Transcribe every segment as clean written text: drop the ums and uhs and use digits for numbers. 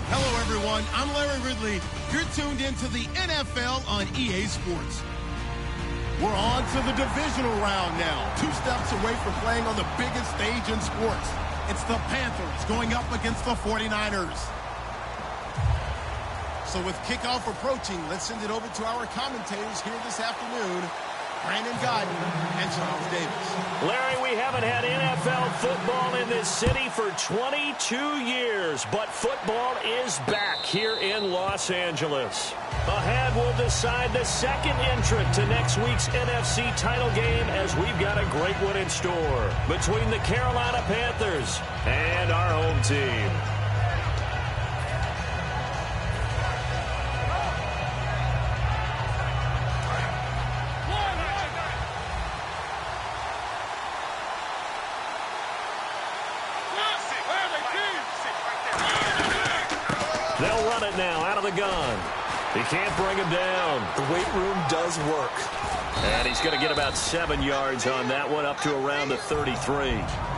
Hello, everyone. I'm Larry Ridley. You're tuned into the NFL on EA Sports. We're on to the divisional round now. 2 steps away from playing on the biggest stage in sports. It's the Panthers going up against the 49ers. So with kickoff approaching, let's send it over to our commentators here this afternoon, Brandon Godden and Charles Davis. Larry, we haven't had NFL football in this city for 22 years, but football is back here in Los Angeles. Ahead, we'll decide the second entrant to next week's NFC title game as we've got a great one in store between the Carolina Panthers and our home team. They'll run it now out of the gun. He can't bring him down. The weight room does work. And he's going to get about 7 yards on that one, up to around the 33.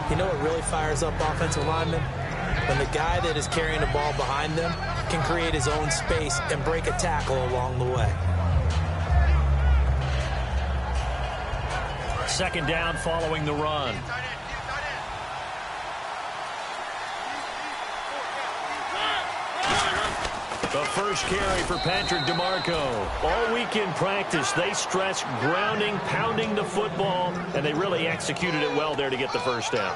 You know what really fires up offensive linemen? When the guy that is carrying the ball behind them can create his own space and break a tackle along the way. Second down following the run. The first carry for Patrick DeMarco. All week in practice, they stress grounding, pounding the football, and they really executed it well there to get the first down.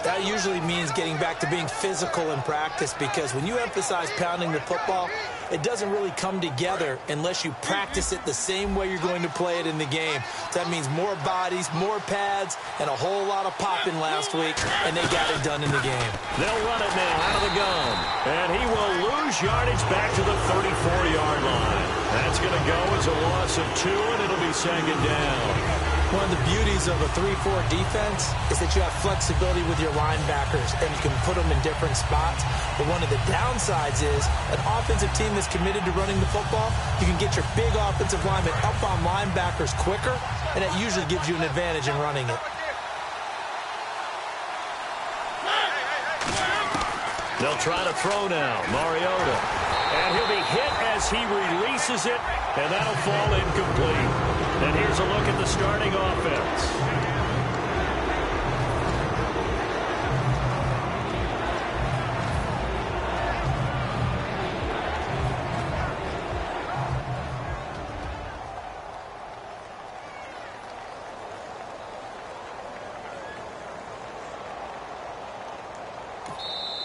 That usually means getting back to being physical in practice, because when you emphasize pounding the football, it doesn't really come together unless you practice it the same way you're going to play it in the game. So that means more bodies, more pads, and a whole lot of popping last week, and they got it done in the game. They'll run it now out of the gun, and he will lose yardage back to the 34-yard line. That's going to go as a loss of 2, and it'll be second down. One of the beauties of a 3-4 defense is that you have flexibility with your linebackers, and you can put them in different spots. But one of the downsides is an offensive team that's committed to running the football, you can get your big offensive linemen up on linebackers quicker, and that usually gives you an advantage in running it. They'll try to throw now. Mariota. And he'll be hit as he releases it, and that'll fall incomplete. And here's a look at the starting offense.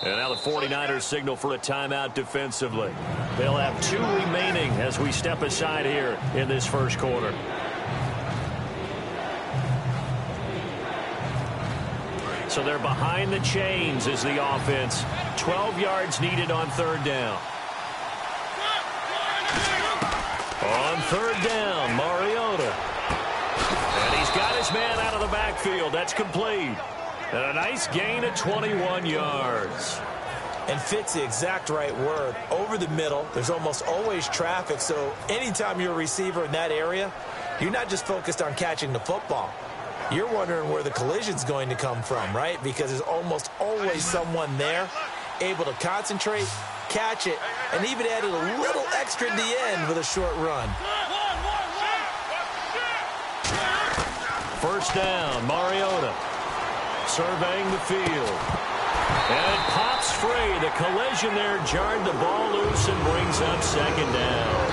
And now the 49ers signal for a timeout defensively. They'll have 2 remaining as we step aside here in this first quarter. So they're behind the chains as the offense. 12 yards needed on third down. On third down, Mariota. And he's got his man out of the backfield. That's complete. And a nice gain of 21 yards. And fit's the exact right word. Over the middle, there's almost always traffic, so anytime you're a receiver in that area, you're not just focused on catching the football. You're wondering where the collision's going to come from, right? Because there's almost always someone there able to concentrate, catch it, and even added a little extra at the end with a short run. First down, Mariota. Surveying the field. And it pops free. The collision there jarred the ball loose and brings up second down.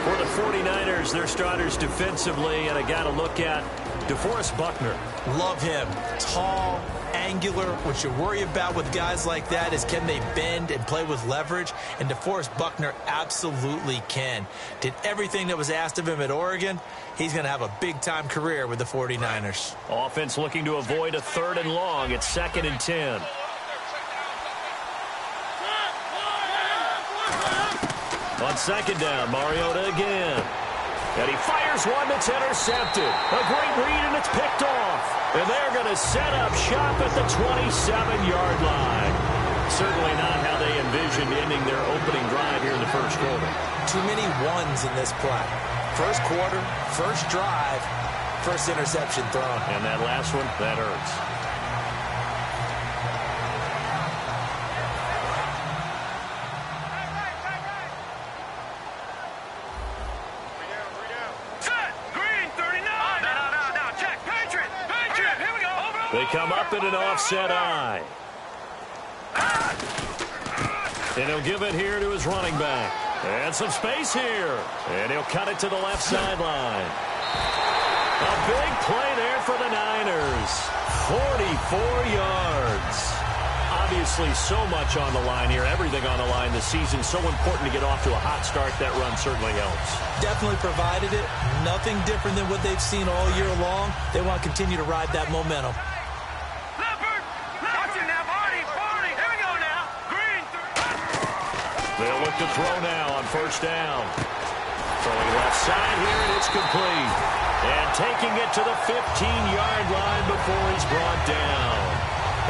For the 49ers, their starters defensively, and I got to look at DeForest Buckner. Love him. Tall, angular. What you worry about with guys like that is can they bend and play with leverage? And DeForest Buckner absolutely can. Did everything that was asked of him at Oregon. He's going to have a big-time career with the 49ers. Offense looking to avoid a 3rd and long. It's 2nd and 10. On second down, Mariota again. And he fires one that's intercepted. A great read, and it's picked off. And they're going to set up shop at the 27-yard line. Certainly not how they envisioned ending their opening drive here in the first quarter. Too many ones in this play. First quarter, first drive, first interception thrown. And that last one, that hurts. They come up in an offset eye. And he'll give it here to his running back. And some space here. And he'll cut it to the left sideline. A big play there for the Niners. 44 yards. Obviously, so much on the line here. Everything on the line this season. So important to get off to a hot start. That run certainly helps. Definitely provided it. Nothing different than what they've seen all year long. They want to continue to ride that momentum. They'll look to throw now on first down. Throwing left side here, and it's complete. And taking it to the 15-yard line before he's brought down.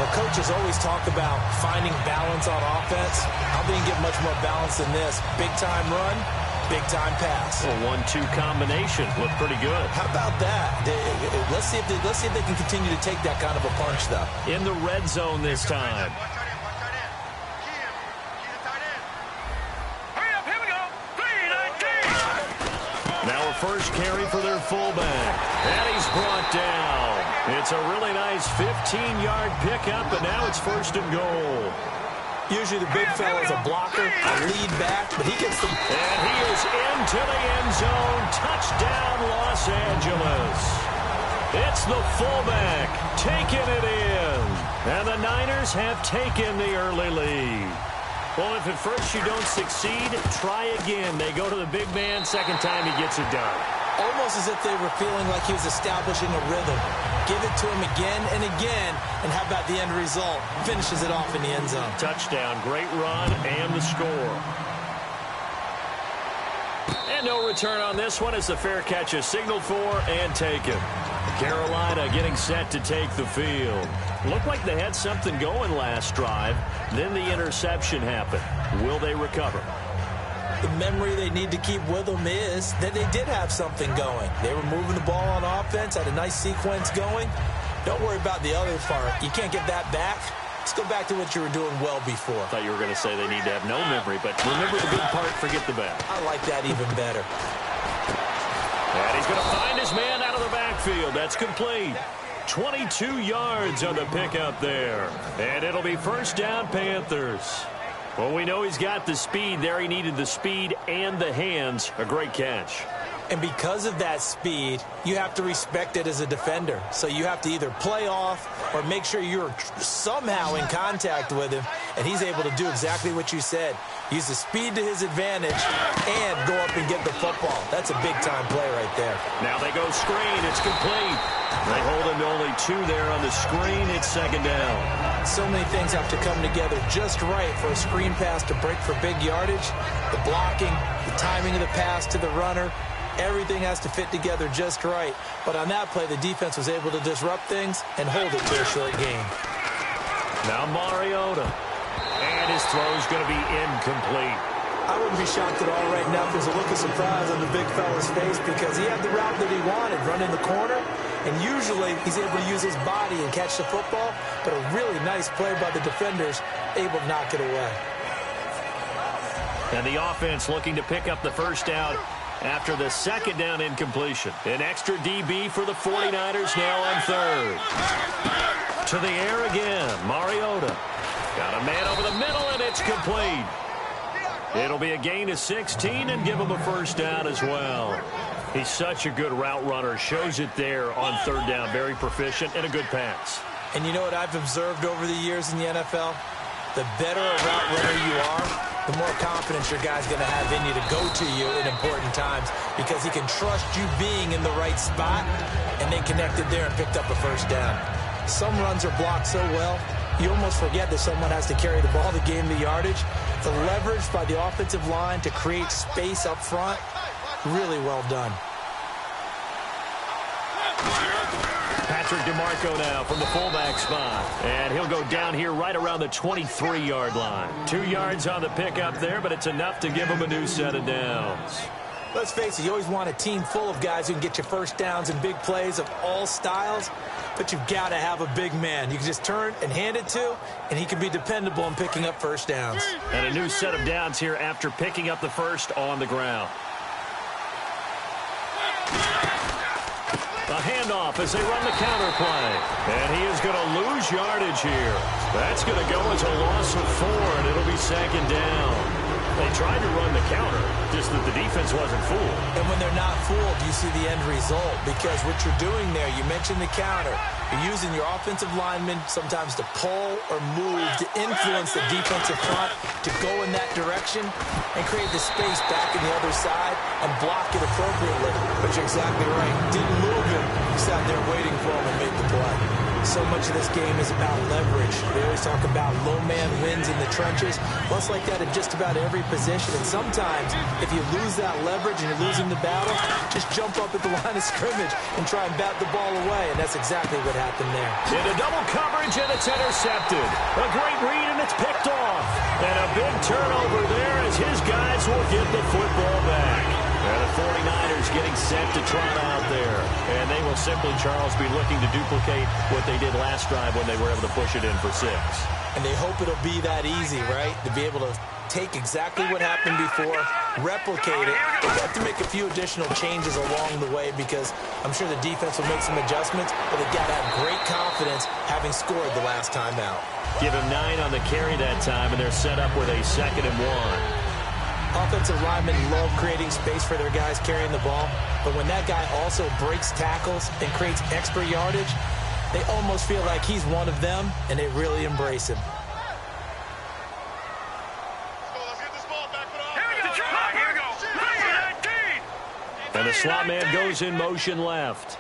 Well, coaches always talk about finding balance on offense. How they can get much more balance than this? Big-time run, big-time pass. A 1-2 combination. Looked pretty good. How about that? Let's see if they can continue to take that kind of a punch, though. In the red zone this time. First carry for their fullback. And he's brought down. It's a really nice 15-yard pickup, and now it's first and goal. Usually the big fella's a blocker, a lead back, but he gets the... And he is into the end zone. Touchdown, Los Angeles. It's the fullback taking it in. And the Niners have taken the early lead. Well, if at first you don't succeed, try again. They go to the big man. Second time, he gets it done. Almost as if they were feeling like he was establishing a rhythm. Give it to him again and again, and how about the end result? Finishes it off in the end zone. Touchdown, great run, and the score. And no return on this one as the fair catch is signaled for and taken. Carolina getting set to take the field. Looked like they had something going last drive. Then the interception happened. Will they recover? The memory they need to keep with them is that they did have something going. They were moving the ball on offense, had a nice sequence going. Don't worry about the other part. You can't get that back. Let's go back to what you were doing well before. I thought you were going to say they need to have no memory, but remember the good part, forget the bad. I like that even better. And he's going to find his man out of the backfield. That's complete. 22 yards on the pickup there. And it'll be first down, Panthers. Well, we know he's got the speed there. He needed the speed and the hands. A great catch. And because of that speed, you have to respect it as a defender. So you have to either play off or make sure you're somehow in contact with him, and he's able to do exactly what you said. Use the speed to his advantage and go up and get the football. That's a big-time play right there. Now they go screen. It's complete. They hold him to only 2 there on the screen. It's second down. So many things have to come together just right for a screen pass to break for big yardage. The blocking, the timing of the pass to the runner, everything has to fit together just right. But on that play, the defense was able to disrupt things and hold it to a short gain. Now Mariota. And his throw's going to be incomplete. I wouldn't be shocked at all right now if there's a look of surprise on the big fella's face because he had the route that he wanted, running the corner. And usually he's able to use his body and catch the football. But a really nice play by the defenders, able to knock it away. And the offense looking to pick up the first down after the second down incompletion. An extra DB for the 49ers now on third. To the air again, Mariota. Got a man over the middle, and it's complete. It'll be a gain of 16 and give him a first down as well. He's such a good route runner. Shows it there on third down. Very proficient and a good pass. And you know what I've observed over the years in the NFL? The better a route runner you are, the more confidence your guy's going to have in you to go to you in important times because he can trust you being in the right spot, and they connected there and picked up a first down. Some runs are blocked so well, you almost forget that someone has to carry the ball to gain the yardage. The leverage by the offensive line to create space up front, really well done. Patrick DeMarco now from the fullback spot. And he'll go down here right around the 23-yard line. 2 yards on the pickup there, but it's enough to give him a new set of downs. Let's face it, you always want a team full of guys who can get you first downs and big plays of all styles, but you've got to have a big man you can just turn and hand it to, and he can be dependable in picking up first downs. And a new set of downs here after picking up the first on the ground. A handoff as they run the counter play. And he is going to lose yardage here. That's going to go as a loss of 4, and it'll be second down. They tried to run the counter, just that the defense wasn't fooled. And when they're not fooled, you see the end result. Because what you're doing there, you mentioned the counter. You're using your offensive linemen sometimes to pull or move to influence the defensive front to go in that direction and create the space back in the other side and block it appropriately. But you're exactly right. Didn't move him. He sat there waiting for him and made the play. So much of this game is about leverage. They always talk about low man wins in the trenches. Well, it's like that at just about every position. And sometimes, if you lose that leverage and you're losing the battle, just jump up at the line of scrimmage and try and bat the ball away. And that's exactly what happened there. Into double coverage, and it's intercepted. A great read, and it's picked off. And a big turnover there as his guys will get the football back. And the 49ers getting set to trot out there. And they will simply, Charles, be looking to duplicate what they did last drive when they were able to push it in for 6. And they hope it'll be that easy, right? To be able to take exactly what happened before, replicate it. They have to make a few additional changes along the way because I'm sure the defense will make some adjustments, but they've got to have great confidence having scored the last time out. Give him 9 on the carry that time, and they're set up with a 2nd and 1. Offensive linemen love creating space for their guys carrying the ball, but when that guy also breaks tackles and creates extra yardage, they almost feel like he's one of them, and they really embrace him. And the slot man goes in motion left.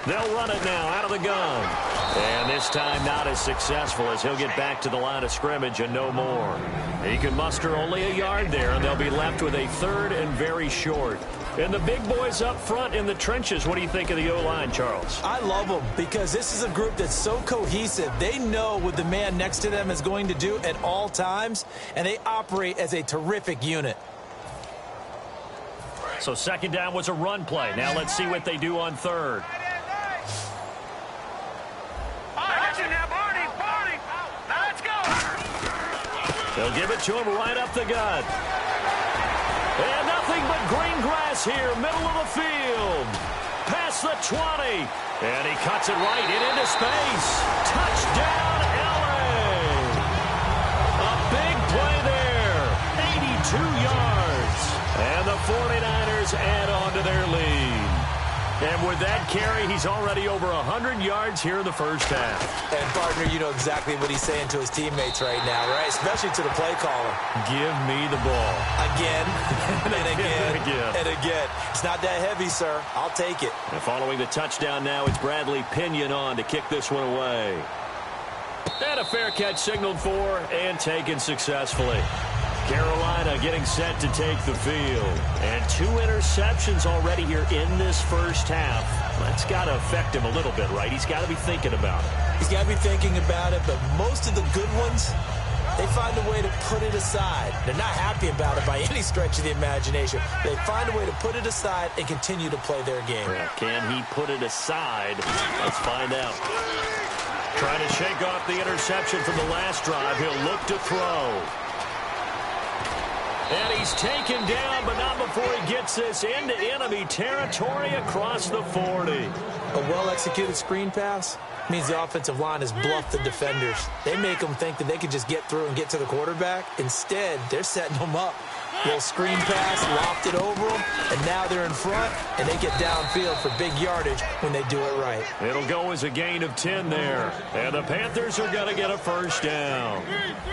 They'll run it now out of the gun. And this time not as successful as he'll get back to the line of scrimmage and no more. He can muster only a yard there, and they'll be left with a 3rd and very short. And the big boys up front in the trenches, what do you think of the O-line, Charles? I love them because this is a group that's so cohesive. They know what the man next to them is going to do at all times, and they operate as a terrific unit. So 2nd down was a run play. Now let's see what they do on 3rd. They'll give it to him right up the gut. And nothing but green grass here, middle of the field. Past the 20. And he cuts it right into space. Touchdown, LA. A big play there. 82 yards. And the 49ers add on to their lead. And with that carry, he's already over 100 yards here in the first half. And, partner, you know exactly what he's saying to his teammates right now, right? Especially to the play caller. Give me the ball. Again, and again, and again. It's not that heavy, sir. I'll take it. And following the touchdown now, it's Bradley Pinion on to kick this one away. And a fair catch signaled for and taken successfully. Carolina getting set to take the field. And 2 interceptions already here in this first half. That's got to affect him a little bit, right? He's got to be thinking about it. He's got to be thinking about it, but most of the good ones, they find a way to put it aside. They're not happy about it by any stretch of the imagination. They find a way to put it aside and continue to play their game. Can he put it aside? Let's find out. Trying to shake off the interception from the last drive. He'll look to throw. And he's taken down, but not before he gets this into enemy territory across the 40. A well-executed screen pass means the offensive line has bluffed the defenders. They make them think that they can just get through and get to the quarterback. Instead, they're setting them up. Little screen pass, lofted over them, and now they're in front, and they get downfield for big yardage when they do it right. It'll go as a gain of 10 there, and the Panthers are going to get a first down.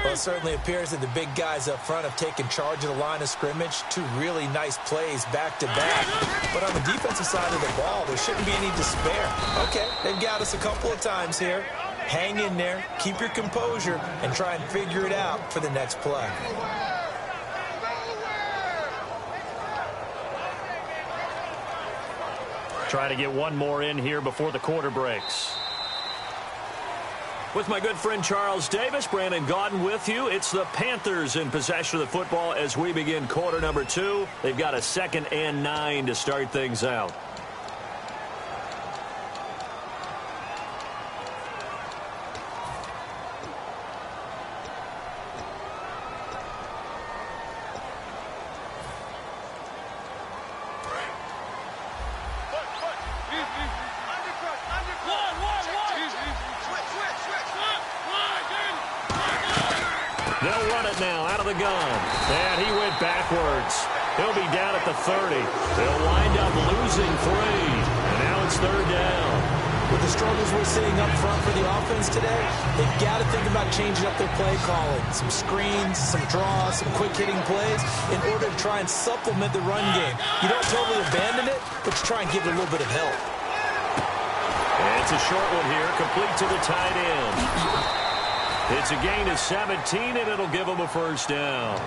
Well, it certainly appears that the big guys up front have taken charge of the line of scrimmage. 2 really nice plays back-to-back. But on the defensive side of the ball, there shouldn't be any despair. Okay, they've got us a couple of times here. Hang in there, keep your composure, and try and figure it out for the next play. Try to get one more in here before the quarter breaks. With my good friend Charles Davis, Brandon Gaudin with you. It's the Panthers in possession of the football as we begin quarter number 2. They've got a 2nd and 9 to start things out. They'll run it now out of the gun. And he went backwards. He'll be down at the 30. They'll wind up losing 3. And now it's 3rd down. With the struggles we're seeing up front for the offense today, they've got to think about changing up their play calling. Some screens, some draws, some quick-hitting plays in order to try and supplement the run game. You don't totally abandon it, but you try and give it a little bit of help. And it's a short one here, complete to the tight end. It's a gain of 17, and it'll give them a 1st down.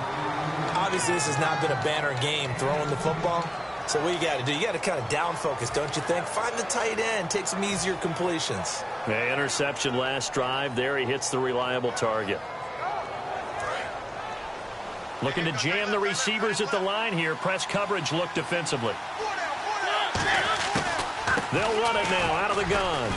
Obviously, this has not been a banner game throwing the football. So what you got to do, you got to kind of down focus, don't you think? Find the tight end, take some easier completions. The interception last drive. There he hits the reliable target. Looking to jam the receivers at the line here. Press coverage look defensively. They'll run it now out of the gun.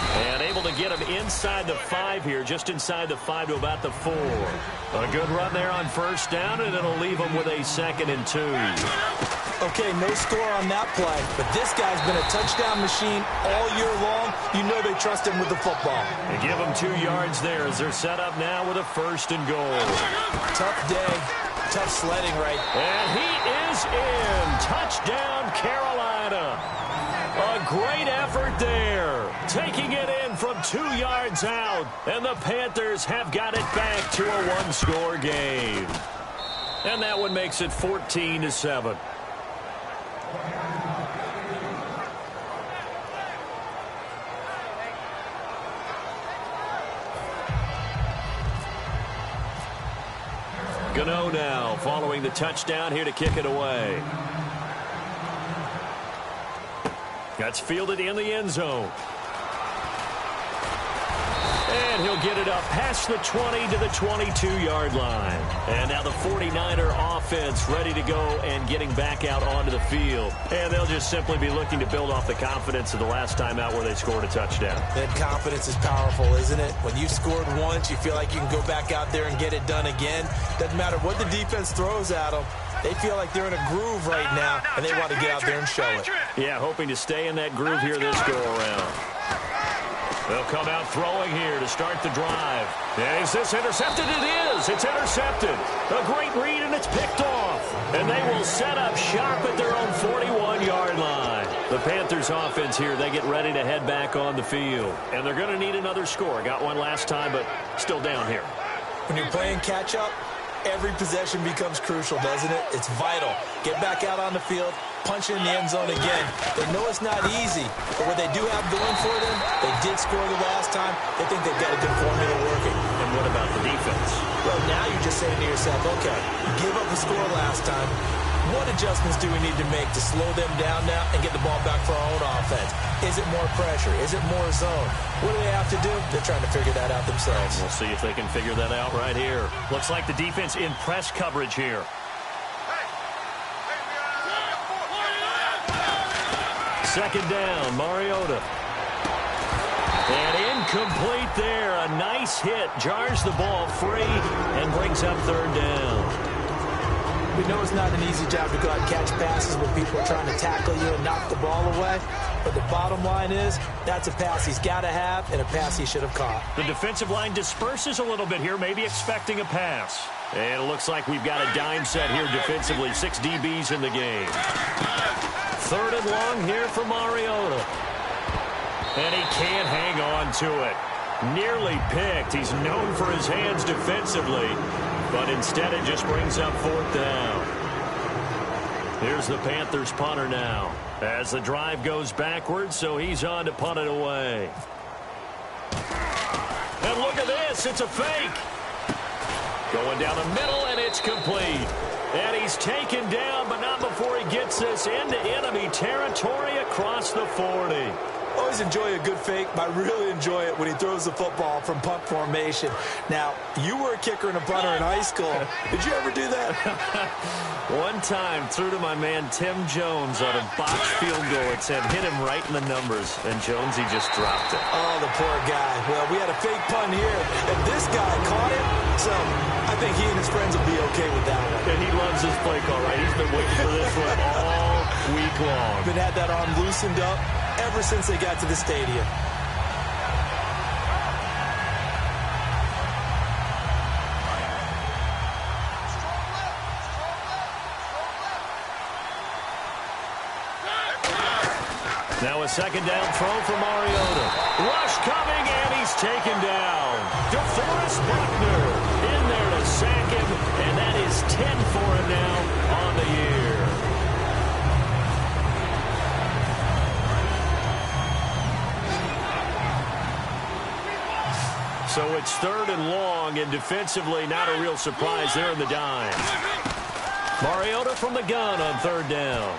And able to get him inside the 5 here, just inside the 5 to about the 4. A good run there on 1st down, and it'll leave him with a 2nd and 2. Okay, no score on that play, but this guy's been a touchdown machine all year long. You know they trust him with the football. They give him 2 yards there as they're set up now with a 1st and goal. Tough day, tough sledding right. And he is in. Touchdown, Carolina. A great effort there, taking it in from 2 yards out, and the Panthers have got it back to a 1-score game. And that one makes it 14-7. Gano now following the touchdown here to kick it away. That's fielded in the end zone. And he'll get it up past the 20 to the 22-yard line. And now the 49er offense ready to go and getting back out onto the field. And they'll just simply be looking to build off the confidence of the last time out where they scored a touchdown. That confidence is powerful, isn't it? When you've scored once, you feel like you can go back out there and get it done again. Doesn't matter what the defense throws at them. They feel like they're in a groove right now, and they want to get out there and show it. Yeah, hoping to stay in that groove here this go-around. They'll come out throwing here to start the drive. Is this intercepted? It is. It's intercepted. A great read, and it's picked off. And they will set up shop at their own 41-yard line. The Panthers offense here, they get ready to head back on the field. And they're going to need another score. Got one last time, but still down here. When you're playing catch-up, every possession becomes crucial, doesn't it? It's vital. Get back out on the field, punch in the end zone again. They know it's not easy, but what they do have going for them, they did score the last time. They think they've got a good formula working. And what about the defense? Well, now you're just saying to yourself, okay, give up a score last time. What adjustments do we need to make to slow them down now and get the ball back for our own offense? Is it more pressure? Is it more zone? What do they have to do? They're trying to figure that out themselves. We'll see if they can figure that out right here. Looks like the defense in press coverage here. Second down, Mariota. And incomplete there. A nice hit. Jars the ball free and brings up 3rd down. We know it's not an easy job to go out and catch passes when people are trying to tackle you and knock the ball away. But the bottom line is, that's a pass he's got to have and a pass he should have caught. The defensive line disperses a little bit here, maybe expecting a pass. And it looks like we've got a dime set here defensively. 6 DBs in the game. 3rd and long here for Mariota. And he can't hang on to it. Nearly picked. He's known for his hands defensively. But instead it just brings up 4th down. Here's the Panthers punter now. As the drive goes backwards, so he's on to punt it away. And look at this. It's a fake. Going down the middle, and it's complete. And he's taken down, but not before he gets this into enemy territory across the 40. Always enjoy a good fake, but I really enjoy it when he throws the football from punt formation. Now, you were a kicker and a punter in high school. Did you ever do that? One time, threw to my man Tim Jones on a botched field goal. It said hit him right in the numbers, and Jonesy just dropped it. Oh, the poor guy. Well, we had a fake punt here, and this guy caught it, so I think he and his friends will be okay with that one. And he loves his play call, right? He's been waiting for this one all week long. Been had that arm loosened up ever since they got to the stadium. Now a second down throw for Mariota. Rush coming, and he's taken down. DeForest Buckner in there to sack him, and that is 10 for him now on the year. So it's 3rd and long, and defensively not a real surprise there in the dime. Mariota from the gun on 3rd down.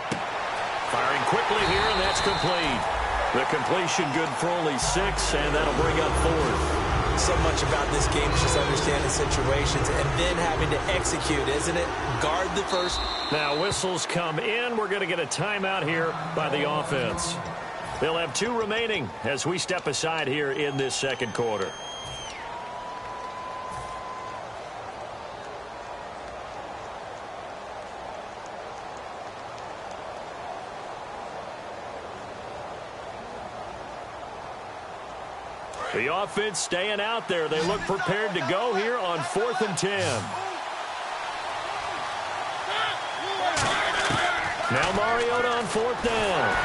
Firing quickly here, and that's complete. The completion good for only 6, and that'll bring up 4th. So much about this game is just understanding situations and then having to execute, isn't it? Guard the first. Now whistles come in. We're going to get a timeout here by the offense. They'll have 2 remaining as we step aside here in this second quarter. The offense staying out there. They look prepared to go here on 4th and 10. Now Mariota on 4th down.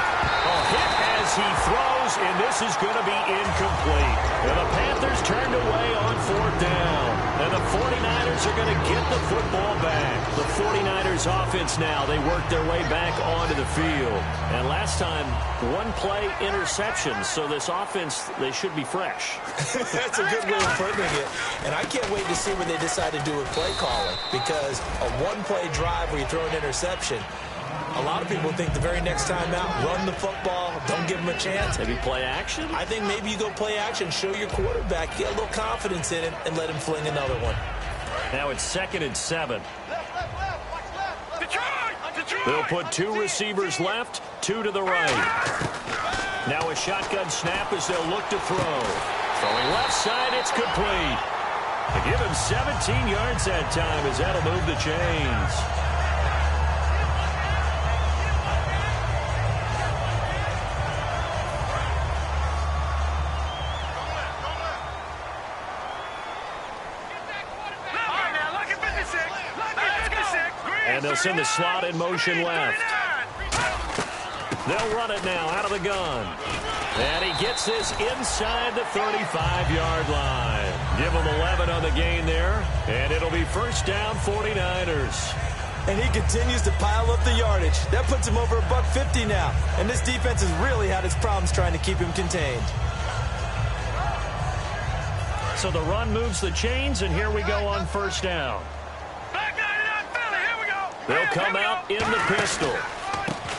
A hit as he throws, and this is going to be incomplete. And the Panthers turned away on 4th down. And the 49ers are going to get the football back. The 49ers offense now, they work their way back onto the field. And last time, 1-play interception. So this offense, they should be fresh. That's a good way of putting it. And I can't wait to see what they decide to do with play calling. Because a 1-play drive where you throw an interception, a lot of people think the very next time out, run the football, don't give them a chance. Maybe play action? I think maybe you go play action, show your quarterback, get a little confidence in him, and let him fling another one. Now it's 2nd and 7. They'll put 2 receivers left, 2 to the right. Now a shotgun snap as they'll look to throw. Throwing left side, it's complete. They give him 17 yards that time as that'll move the chains. And they'll send the slot in motion left. They'll run it now out of the gun. And he gets this inside the 35-yard line. Give him 11 on the gain there. And it'll be 1st down 49ers. And he continues to pile up the yardage. That puts him over $150 now. And this defense has really had its problems trying to keep him contained. So the run moves the chains, and here we go on 1st down. They'll come out in the pistol.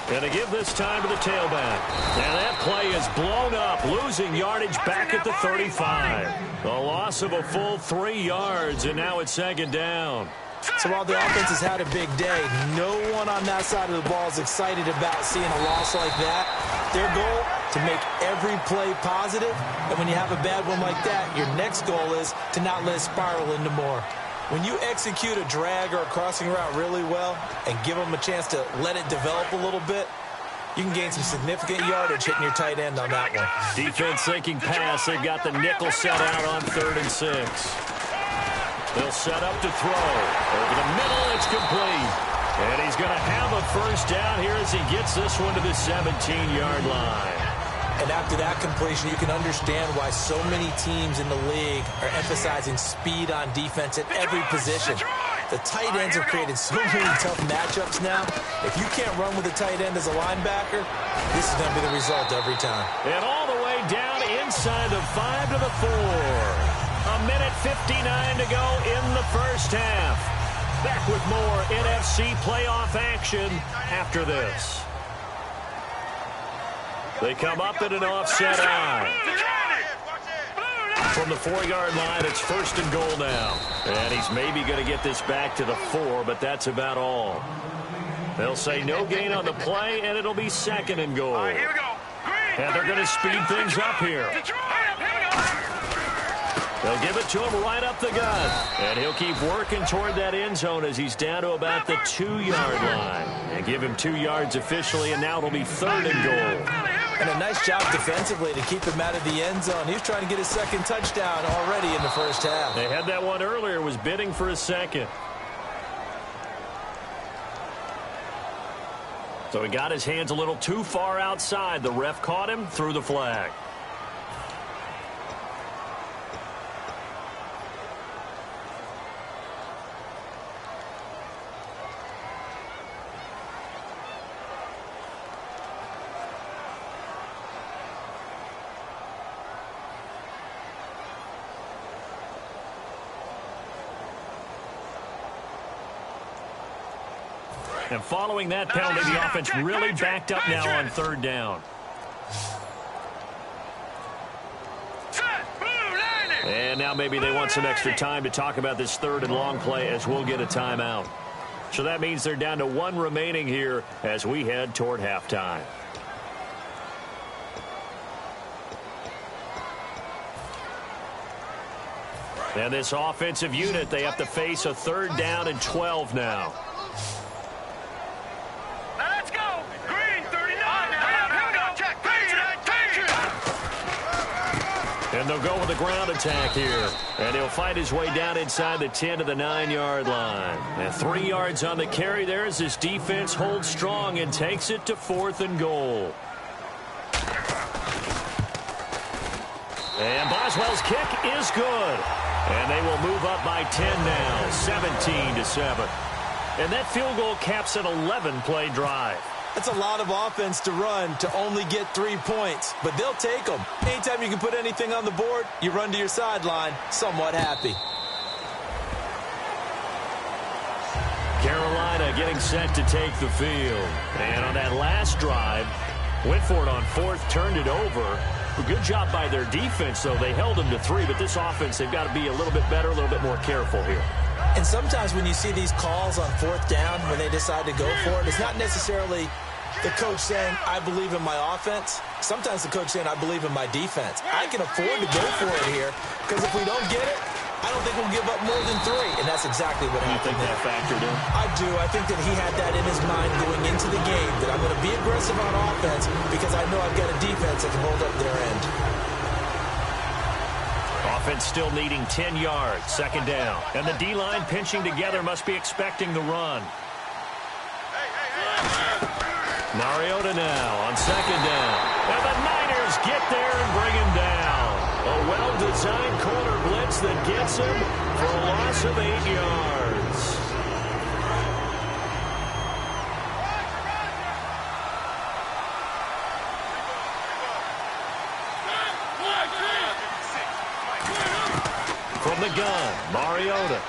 And to give this time to the tailback. And that play is blown up, losing yardage back at the 35. A loss of a full 3 yards, and now it's 2nd down. So while the offense has had a big day, no one on that side of the ball is excited about seeing a loss like that. Their goal, to make every play positive. And when you have a bad one like that, your next goal is to not let it spiral into more. When you execute a drag or a crossing route really well and give them a chance to let it develop a little bit, you can gain some significant yardage hitting your tight end on that one. Defense thinking pass. They've got the nickel set out on 3rd and 6. They'll set up to throw. Over the middle, it's complete. And he's going to have a 1st down here as he gets this one to the 17-yard line. And after that completion, you can understand why so many teams in the league are emphasizing speed on defense at every position. The tight ends have created so many tough matchups now. If you can't run with a tight end as a linebacker, this is going to be the result every time. And all the way down inside the 5 to the 4. A minute 59 to go in the 1st half. Back with more NFC playoff action after this. They come up in an offset eye. From the 4-yard line, it's 1st and goal now. And he's maybe going to get this back to the 4, but that's about all. They'll say no gain on the play, and it'll be 2nd and goal. All right, here we go. And they're going to speed things up here. They'll give it to him right up the gut. And he'll keep working toward that end zone as he's down to about the 2-yard line. And give him 2 yards officially, and now it'll be 3rd and goal. And a nice job defensively to keep him out of the end zone. He was trying to get his 2nd touchdown already in the first half. They had that one earlier, was bidding for a 2nd. So he got his hands a little too far outside. The ref caught him, threw the flag. And following that penalty, the offense really backed up now on 3rd down. And now maybe they want some extra time to talk about this 3rd and long play as we'll get a timeout. So that means they're down to 1 remaining here as we head toward halftime. And this offensive unit, they have to face a 3rd down and 12 now. And they'll go with the ground attack here. And he'll fight his way down inside the 10 to the 9-yard line. And 3 yards on the carry there as this defense holds strong and takes it to 4th and goal. And Boswell's kick is good. And they will move up by 10 now, 17-7. And that field goal caps an 11-play drive. That's a lot of offense to run to only get 3 points, but they'll take them. Anytime you can put anything on the board, you run to your sideline, somewhat happy. Carolina getting set to take the field. And on that last drive, went for it on 4th, turned it over. A good job by their defense, though. They held them to 3, but this offense, they've got to be a little bit better, a little bit more careful here. And sometimes when you see these calls on 4th down, when they decide to go for it, it's not necessarily the coach saying, I believe in my offense. Sometimes the coach saying, I believe in my defense. I can afford to go for it here because if we don't get it, I don't think we'll give up more than 3. And that's exactly what happened. You think that factored in? I do. I think that he had that in his mind going into the game, that I'm going to be aggressive on offense because I know I've got a defense that can hold up their end. Offense still needing 10 yards, 2nd down. And the D-line pinching together must be expecting the run. Mariota now on 2nd down. And the Niners get there and bring him down. A well-designed corner blitz that gets him for a loss of 8 yards. From the gun, Mariota.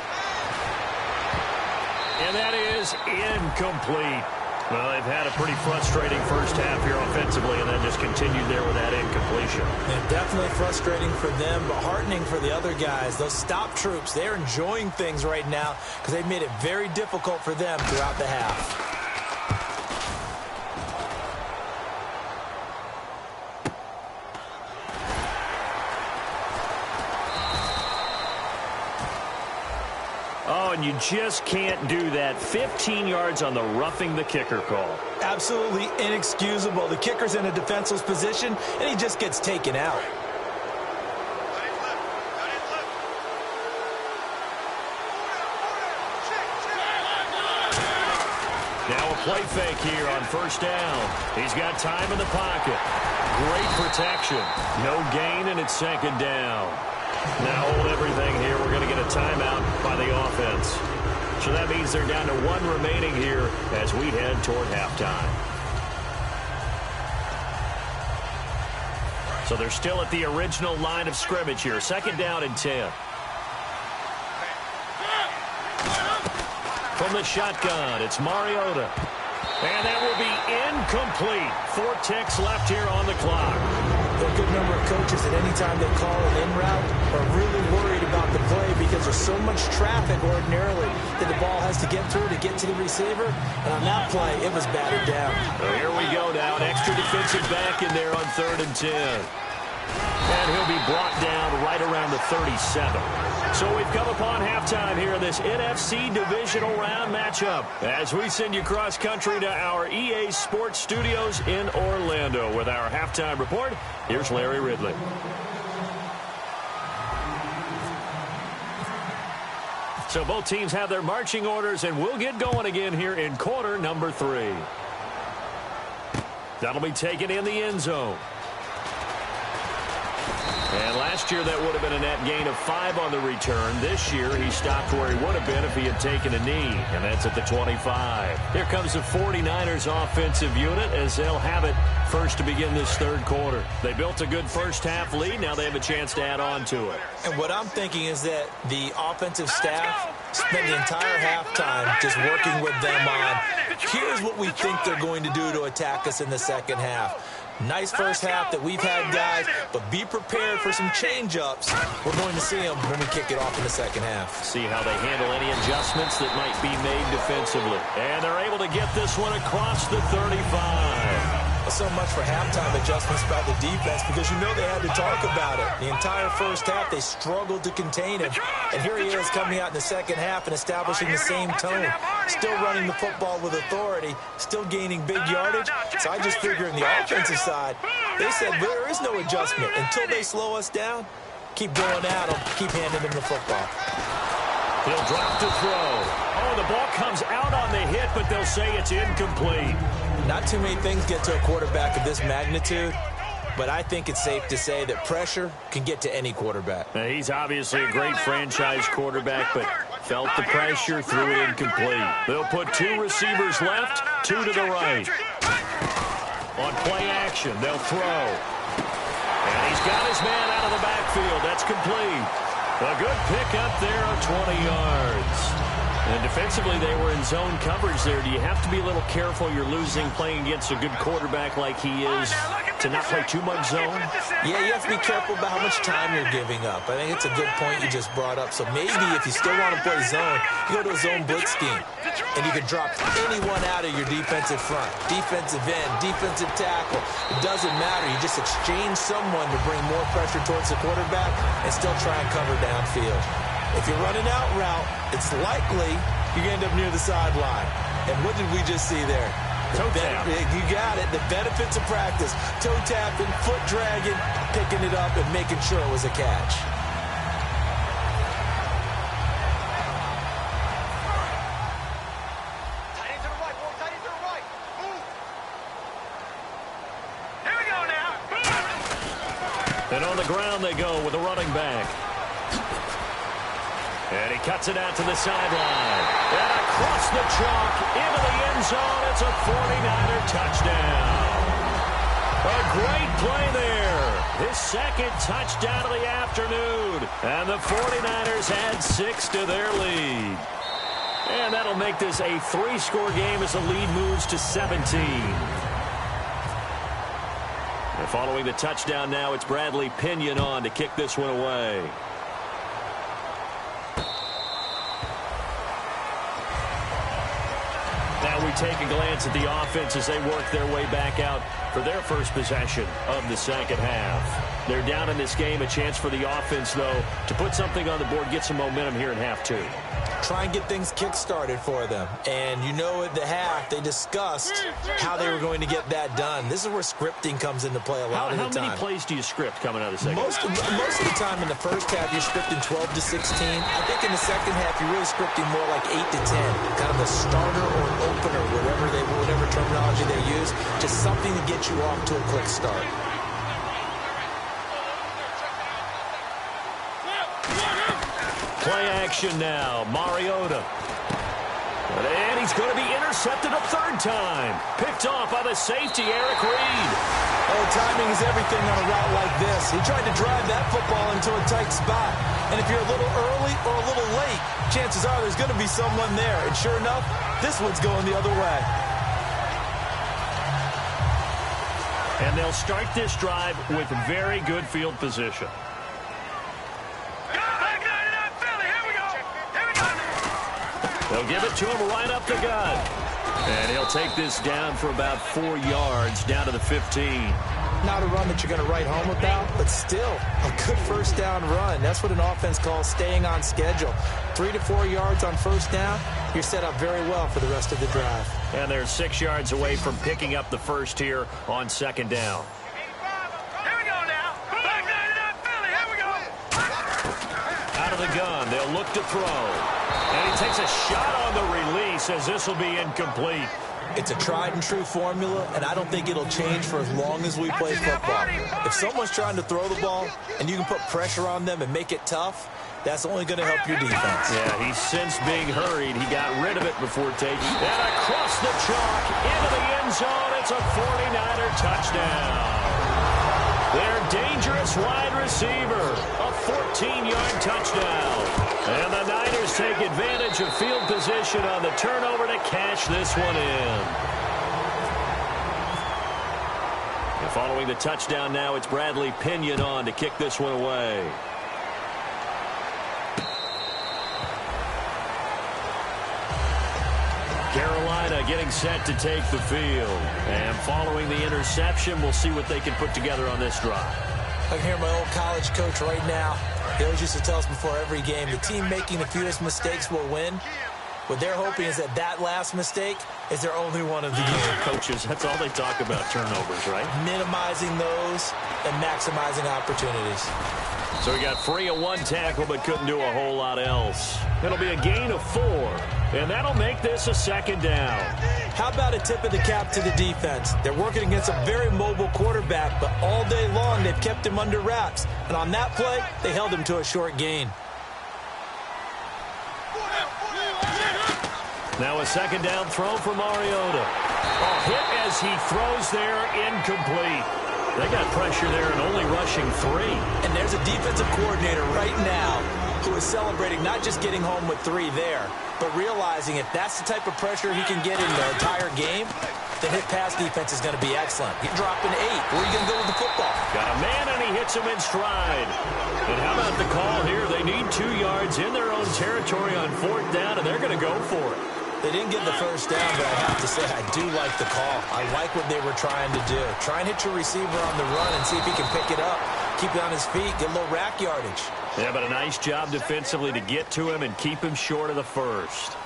And that is incomplete. Well, they've had a pretty frustrating first half here offensively and then just continued there with that incompletion. And definitely frustrating for them, but heartening for the other guys. Those stop troops, they're enjoying things right now because they've made it very difficult for them throughout the half. Oh, and you just can't do that. 15 yards on the roughing the kicker call. Absolutely inexcusable. The kicker's in a defenseless position, and he just gets taken out. Now a play fake here on 1st down. He's got time in the pocket. Great protection. No gain, and it's 2nd down. Now hold everything here. We're going to get a timeout by the offense. So that means they're down to 1 remaining here as we head toward halftime. So they're still at the original line of scrimmage here. 2nd down and 10. From the shotgun, it's Mariota. And that will be incomplete. 4 ticks left here on the clock. A good number of coaches at any time they call an in route are really worried about the play because there's so much traffic ordinarily that the ball has to get through to get to the receiver. And on that play, it was batted down. So here we go now. An extra defensive back in there on 3rd and 10. And he'll be brought down right around the 37. So we've come upon halftime here in this NFC Divisional Round matchup as we send you cross-country to our EA Sports Studios in Orlando with our halftime report. Here's Larry Ridley. So both teams have their marching orders, and we'll get going again here in quarter number 3. That'll be taken in the end zone. And last year, that would have been a net gain of 5 on the return. This year, he stopped where he would have been if he had taken a knee, and that's at the 25. Here comes the 49ers offensive unit as they'll have it first to begin this 3rd quarter. They built a good first-half lead. Now they have a chance to add on to it. And what I'm thinking is that the offensive staff spent the entire halftime just working with them on, here's what we think they're going to do to attack us in the second half. Nice first half that we've had, guys, but be prepared for some change-ups. We're going to see them when we kick it off in the second half. See how they handle any adjustments that might be made defensively. And they're able to get this one across the 35. So much for halftime adjustments by the defense because you know they had to talk about it. The entire first half, they struggled to contain him. And here he is coming out in the second half and establishing the same tone. Still running the football with authority, still gaining big yardage. So I just figure in the offensive side, they said there is no adjustment. Until they slow us down, keep going at them, keep handing them the football. He'll drop to throw. Oh, the ball comes out on the hit, but they'll say it's incomplete. Not too many things get to a quarterback of this magnitude, but I think it's safe to say that pressure can get to any quarterback. Now, he's obviously a great franchise quarterback, but felt the pressure, threw it incomplete. They'll put 2 receivers left, 2 to the right. On play action, they'll throw. And he's got his man out of the backfield. That's complete. A good pickup there of 20 yards. And defensively, they were in zone coverage there. Do you have to be a little careful you're losing playing against a good quarterback like he is to not play too much zone? Yeah, you have to be careful about how much time you're giving up. I think it's a good point you just brought up. So maybe if you still want to play zone, you go to a zone blitz scheme. And you can drop anyone out of your defensive front. Defensive end, defensive tackle. It doesn't matter. You just exchange someone to bring more pressure towards the quarterback and still try and cover downfield. If you're running out route, it's likely you're going to end up near the sideline. And what did we just see there? Toe tap. You got it. The benefits of practice. Toe tapping, foot dragging, picking it up, and making sure it was a catch. And on the ground they go with the running back. And he cuts it out to the sideline. And across the chalk into the end zone. It's a 49er touchdown. A great play there. His second touchdown of the afternoon. And the 49ers add 6 to their lead. And that'll make this a 3-score game as the lead moves to 17. And following the touchdown now, it's Bradley Pinion on to kick this one away. Now we take a glance at the offense as they work their way back out for their first possession of the second half. They're down in this game. A chance for the offense, though, to put something on the board, get some momentum here in half 2. Try and get things kick-started for them. And you know at the half, they discussed how they were going to get that done. This is where scripting comes into play a lot of the time. How many plays do you script coming out of the second half? Most of the time in the first half, you're scripting 12 to 16. I think in the second half, you're really scripting more like 8 to 10. Kind of a starter or an opener, whatever terminology they use. Just something to get you off to a quick start. Play action now. Mariota. And he's going to be intercepted a 3rd time. Picked off by the safety, Eric Reed. Oh, timing is everything on a route like this. He tried to drive that football into a tight spot. And if you're a little early or a little late, chances are there's going to be someone there. And sure enough, this one's going the other way. And they'll start this drive with very good field position. They'll give it to him right up the gut. And he'll take this down for about 4 yards, down to the 15. Not a run that you're going to write home about, but still a good first down run. That's what an offense calls staying on schedule. 3 to 4 yards on first down, you're set up very well for the rest of the drive. And they're 6 yards away from picking up the first here on second down. Here we go now. Here we go. Out of the gun, they'll look to throw. And he takes a shot on the release as this will be incomplete. It's a tried-and-true formula, and I don't think it'll change for as long as we play football. If someone's trying to throw the ball and you can put pressure on them and make it tough, that's only going to help your defense. Yeah, he's since being hurried. He got rid of it before taking. And across the chalk, into the end zone. It's a 49er touchdown. Their dangerous wide receiver, a 14-yard touchdown. And the Niners take advantage of field position on the turnover to cash this one in. And following the touchdown now, it's Bradley Pinion on to kick this one away. Carolina getting set to take the field. And following the interception, we'll see what they can put together on this drive. I can hear my old college coach right now. He always used to tell us before every game, the team making the fewest mistakes will win. What they're hoping is that last mistake is their only one of the year. Coaches, that's all they talk about, turnovers, right? Minimizing those and maximizing opportunities. So he got free of one tackle but couldn't do a whole lot else. It'll be a gain of 4, and that'll make this a second down. How about a tip of the cap to the defense? They're working against a very mobile quarterback, but all day long they've kept him under wraps. And on that play, they held him to a short gain. Now a second down throw for Mariota. A hit as he throws there, incomplete. They got pressure there and only rushing 3. And there's a defensive coordinator right now who is celebrating not just getting home with 3 there, but realizing if that's the type of pressure he can get in the entire game, then his pass defense is going to be excellent. You're dropping 8. Where are you going to go with the football? Got a man, and he hits him in stride. And how about the call here? They need 2 yards in their own territory on 4th down, and they're going to go for it. They didn't get the first down, but I have to say I do like the call. I like what they were trying to do. Try and hit your receiver on the run and see if he can pick it up. Keep it on his feet, get a little rack yardage. Yeah, but a nice job defensively to get to him and keep him short of the first.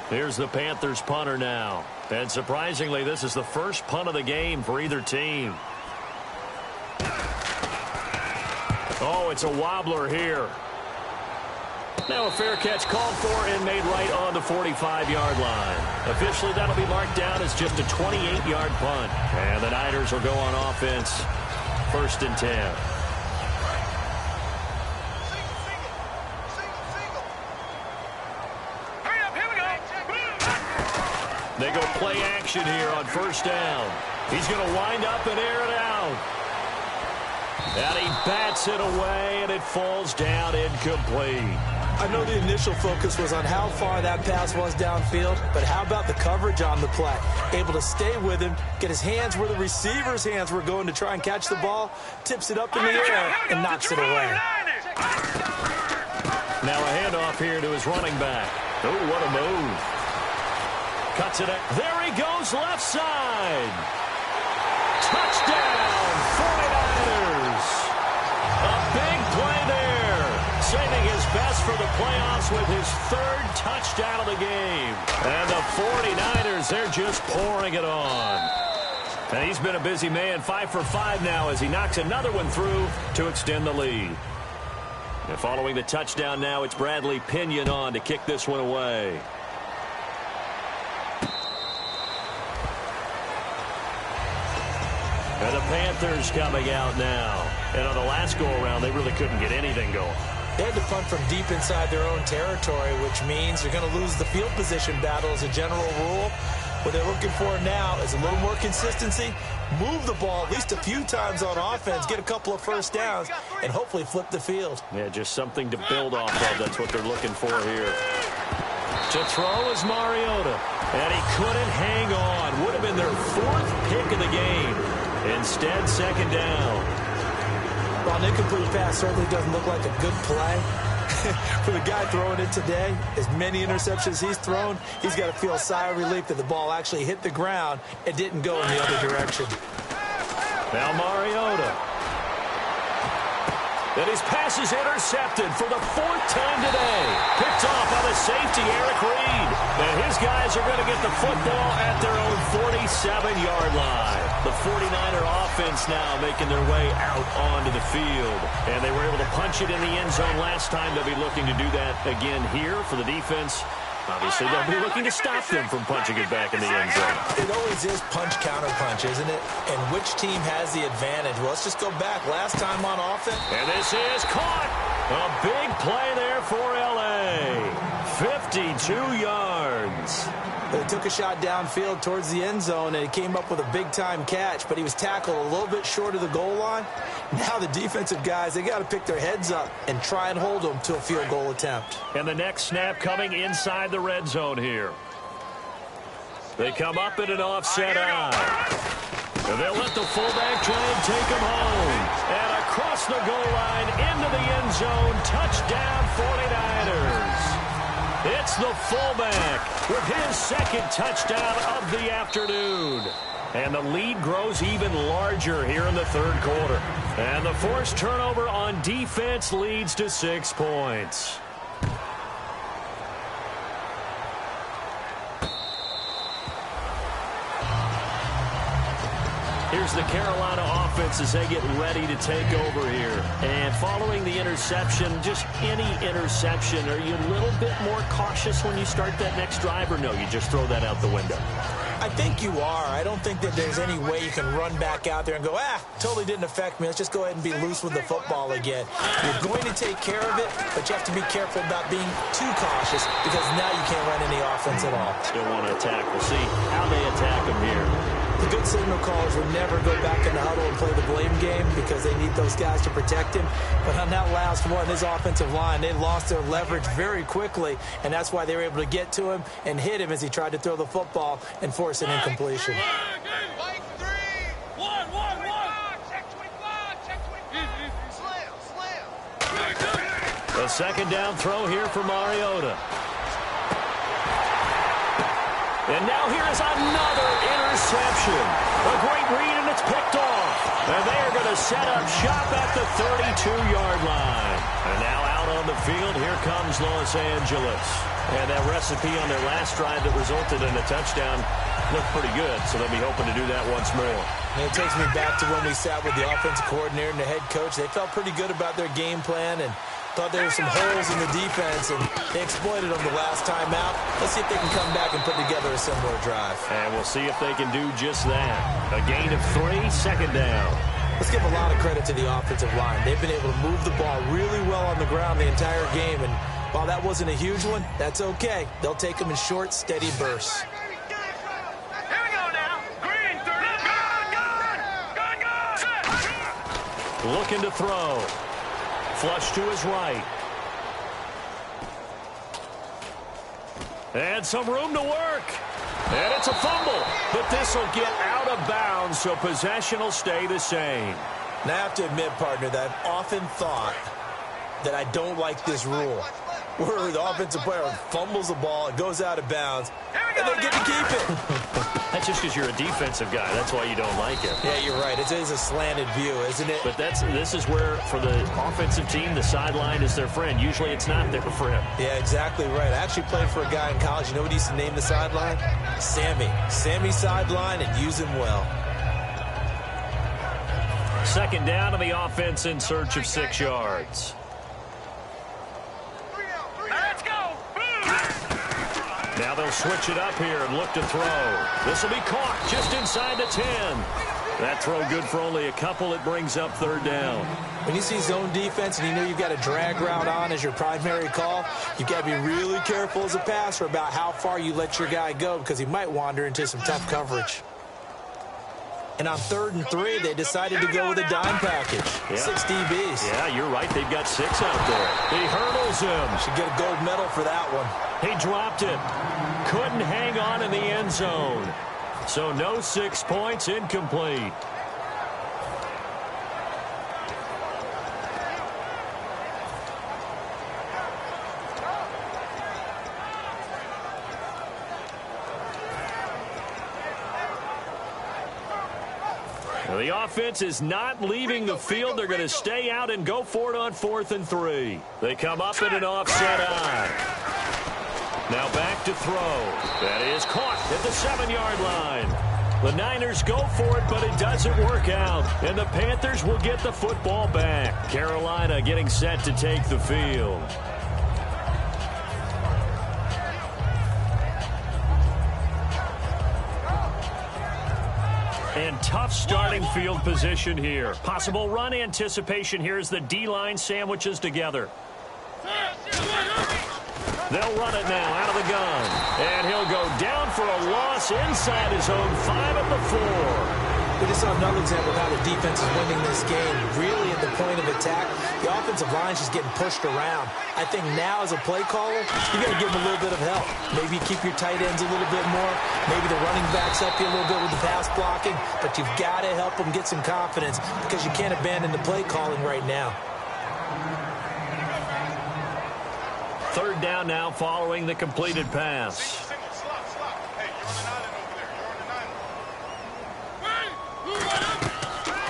Here's the Panthers punter now. And surprisingly, this is the first punt of the game for either team. Oh, it's a wobbler here. Now a fair catch called for and made right on the 45-yard line. Officially, that'll be marked down as just a 28-yard punt. And the Niners will go on offense. 1st and 10. They go play action here on 1st down. He's going to wind up and air it out. And he bats it away, and it falls down incomplete. I know the initial focus was on how far that pass was downfield, but how about the coverage on the play? Able to stay with him, get his hands where the receiver's hands were going to try and catch the ball, tips it up in the air, and knocks it away. Now a handoff here to his running back. Oh, what a move. Cuts it out. There he goes, left side. Touchdown, 49ers. A big play there. Saving his best for the playoffs with his 3rd touchdown of the game. And the 49ers, they're just pouring it on. And he's been a busy man, 5 for 5 now as he knocks another one through to extend the lead. And following the touchdown now, it's Bradley Pinion on to kick this one away. And the Panthers coming out now. And on the last go-around, they really couldn't get anything going. They had to punt from deep inside their own territory, which means you're going to lose the field position battle as a general rule. What they're looking for now is a little more consistency, move the ball at least a few times on offense, get a couple of first downs, and hopefully flip the field. Yeah, just something to build off of. That's what they're looking for here. To throw is Mariota, and he couldn't hang on. Would have been their 4th pick of the game. Instead, 2nd down. Well, an incomplete pass certainly doesn't look like a good play. For the guy throwing it today, as many interceptions he's thrown, he's got to feel a sigh of relief that the ball actually hit the ground and didn't go in the other direction. Now Mariota. And his pass is intercepted for the 4th time today. Picked off by the safety, Eric Reed. And his guys are going to get the football at their own 47-yard line. The 49er offense now making their way out onto the field. And they were able to punch it in the end zone last time. They'll be looking to do that again here for the defense. Obviously, they'll be looking to stop them from punching it back in the end zone. It always is punch-counter-punch, isn't it? And which team has the advantage? Well, let's just go back. Last time on offense. And this is caught. A big play there for L.A. 52 yards. They took a shot downfield towards the end zone, and he came up with a big-time catch, but he was tackled a little bit short of the goal line. Now the defensive guys, they got to pick their heads up and try and hold them to a field goal attempt. And the next snap coming inside the red zone here. They come up in an offset eye. And they'll let the fullback try and take him home. And across the goal line into the end zone. Touchdown 49ers. It's the fullback with his 2nd touchdown of the afternoon. And the lead grows even larger here in the 3rd quarter. And the forced turnover on defense leads to 6 points. Here's the Carolina offense as they get ready to take over here. And following the interception, just any interception, are you a little bit more cautious when you start that next drive, or no, you just throw that out the window? I think you are. I don't think that there's any way you can run back out there and go, totally didn't affect me. Let's just go ahead and be loose with the football again. You're going to take care of it, but you have to be careful about being too cautious because now you can't run any offense at all. Still want to attack. We'll see how they attack them here. The good signal callers would never go back in the huddle and play the blame game because they need those guys to protect him. But on that last one, his offensive line, they lost their leverage very quickly, and that's why they were able to get to him and hit him as he tried to throw the football and force an incompletion. A 2nd down throw here for Mariota. And now here is another interception. A great read, and it's picked off. And they are going to set up shop at the 32-yard line. And now out on the field, here comes Los Angeles. And that recipe on their last drive that resulted in a touchdown looked pretty good, so they'll be hoping to do that once more. And it takes me back to when we sat with the offensive coordinator and the head coach. They felt pretty good about their game plan and thought there were some holes in the defense, and they exploited them the last time out. Let's see if they can come back and put together a similar drive. And we'll see if they can do just that. A gain of 3, 2nd down. Let's give a lot of credit to the offensive line. They've been able to move the ball really well on the ground the entire game, and while that wasn't a huge one, that's okay. They'll take them in short, steady bursts. Looking to throw. Flush to his right. And some room to work. And it's a fumble. But this will get out of bounds, so possession will stay the same. Now, I have to admit, partner, that I've often thought that I don't like this rule, where the offensive player fumbles the ball, it goes out of bounds, and they get to keep it. That's just because you're a defensive guy. That's why you don't like it. Yeah, you're right. It is a slanted view, isn't it? But this is where, for the offensive team, the sideline is their friend. Usually it's not their friend. Yeah, exactly right. I actually played for a guy in college. You know what he used to name the sideline? Sammy. Sammy sideline, and use him well. 2nd down on the offense in search of 6 yards. Let's go! Now they'll switch it up here and look to throw. This will be caught just inside the 10. That throw good for only a couple. It brings up third down. When you see zone defense and you know you've got a drag route on as your primary call, you've got to be really careful as a passer about how far you let your guy go because he might wander into some tough coverage. And on 3rd and 3, they decided to go with a dime package. Yeah. 6 DBs. Yeah, you're right. They've got 6 out there. He hurdles him. Should get a gold medal for that one. He dropped it. Couldn't hang on in the end zone. So no 6 points, incomplete. The offense is not leaving the field. They're going to stay out and go for it on 4th and 3. They come up in an offset eye. Now back to throw. That is caught at the 7-yard line. The Niners go for it, but it doesn't work out. And the Panthers will get the football back. Carolina getting set to take the field. And tough starting field position here. Possible run anticipation here as the D-line sandwiches together. They'll run it now out of the gun. And he'll go down for a loss inside his own 5 at the 4. We just saw another example of how the defense is winning this game. Really at the point of attack, the offensive line is just getting pushed around. I think now as a play caller, you got to give them a little bit of help. Maybe keep your tight ends a little bit more. Maybe the running backs help you a little bit with the pass blocking. But you've got to help them get some confidence because you can't abandon the play calling right now. 3rd down now following the completed pass.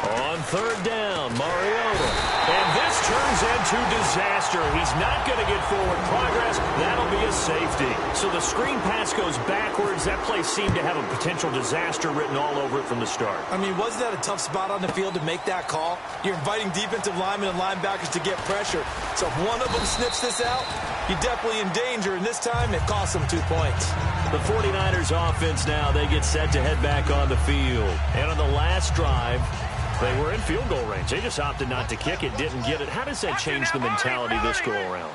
On 3rd down, Mariota. And this turns into disaster. He's not going to get forward progress. That'll be a safety. So the screen pass goes backwards. That play seemed to have a potential disaster written all over it from the start. I mean, wasn't that a tough spot on the field to make that call? You're inviting defensive linemen and linebackers to get pressure. So if one of them snips this out, you're definitely in danger. And this time, it costs them 2 points. The 49ers offense now, they get set to head back on the field. And on the last drive, they were in field goal range. They just opted not to kick it, didn't get it. How does that change the mentality this go-around?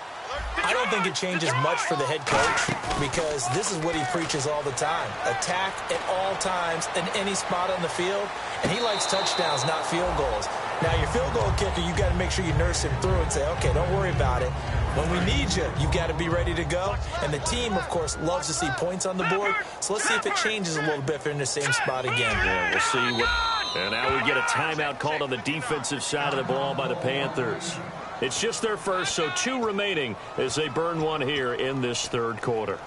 I don't think it changes much for the head coach because this is what he preaches all the time. Attack at all times in any spot on the field, and he likes touchdowns, not field goals. Now, your field goal kicker, you got to make sure you nurse him through and say, okay, don't worry about it. When we need you, you've got to be ready to go. And the team, of course, loves to see points on the board. So let's see if it changes a little bit if they're in the same spot again. Yeah, we'll see what. And now we get a timeout called on the defensive side of the ball by the Panthers. It's just their first, so 2 remaining as they burn one here in this 3rd quarter.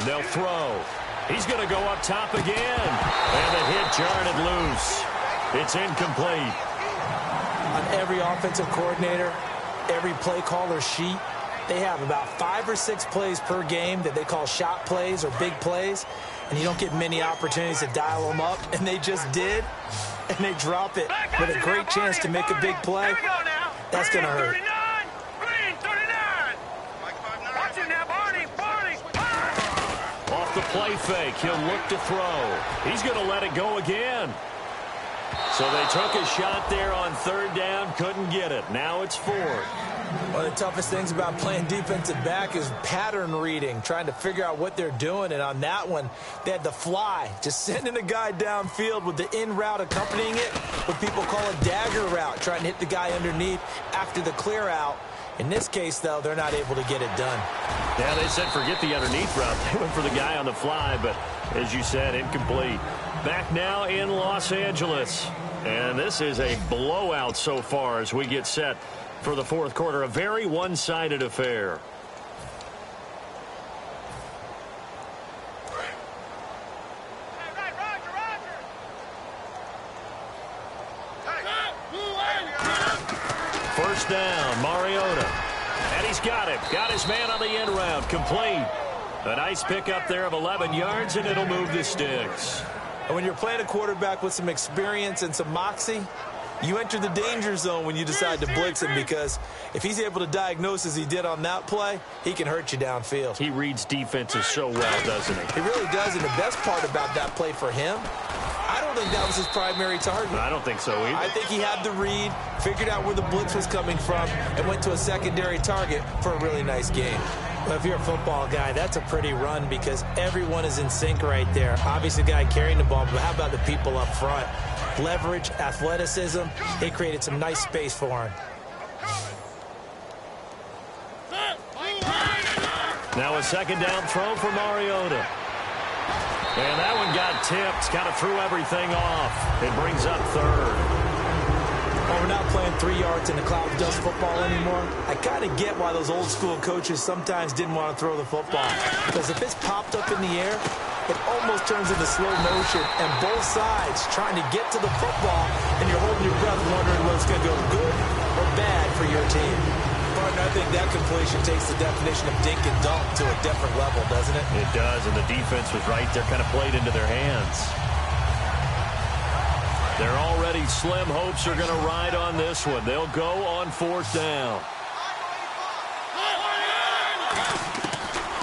They'll throw. He's going to go up top again. And the hit jarred it loose. It's incomplete. On every offensive coordinator, every play caller sheet, they have about 5 or 6 plays per game that they call shot plays or big plays. And you don't get many opportunities to dial them up. And they just did. And they drop it with a great chance to make a big play. That's going to hurt. The play fake. He'll look to throw. He's going to let it go again. So they took a shot there on 3rd down. Couldn't get it. Now it's 4th. One of the toughest things about playing defensive back is pattern reading, trying to figure out what they're doing. And on that one, they had the fly, just sending a guy downfield with the in route accompanying it, what people call a dagger route, trying to hit the guy underneath after the clear out. In this case, though, they're not able to get it done. Yeah, they said forget the underneath route. They went for the guy on the fly, but as you said, incomplete. Back now in Los Angeles. And this is a blowout so far as we get set for the 4th quarter. A very one-sided affair. Down, Mariota. And he's got it. Got his man on the end route. Complete. A nice pickup there of 11 yards, and it'll move the sticks. And when you're playing a quarterback with some experience and some moxie, you enter the danger zone when you decide to blitz him, because if he's able to diagnose as he did on that play, he can hurt you downfield. He reads defenses so well, doesn't he? He really does, and the best part about that play for him, I don't think that was his primary target. I don't think so either. I think he had the read, figured out where the blitz was coming from, and went to a secondary target for a really nice game. Well, if you're a football guy, that's a pretty run because everyone is in sync right there. Obviously, the guy carrying the ball, but how about the people up front? Leverage, athleticism, they created some nice space for him. Now a second down throw for Mariota. And that one got tipped, kind of threw everything off. It brings up third. Well, we're not playing 3 yards in the cloud of dust football anymore. I kind of get why those old school coaches sometimes didn't want to throw the football. Because if it's popped up in the air, it almost turns into slow motion, and both sides trying to get to the football, and you're holding your breath wondering whether it's going to go good or bad for your team. Partner, I think that completion takes the definition of dink and dunk to a different level, doesn't it? It does, and the defense was right there, kind of played into their hands. Their already slim hopes are going to ride on this one. They'll go on fourth down.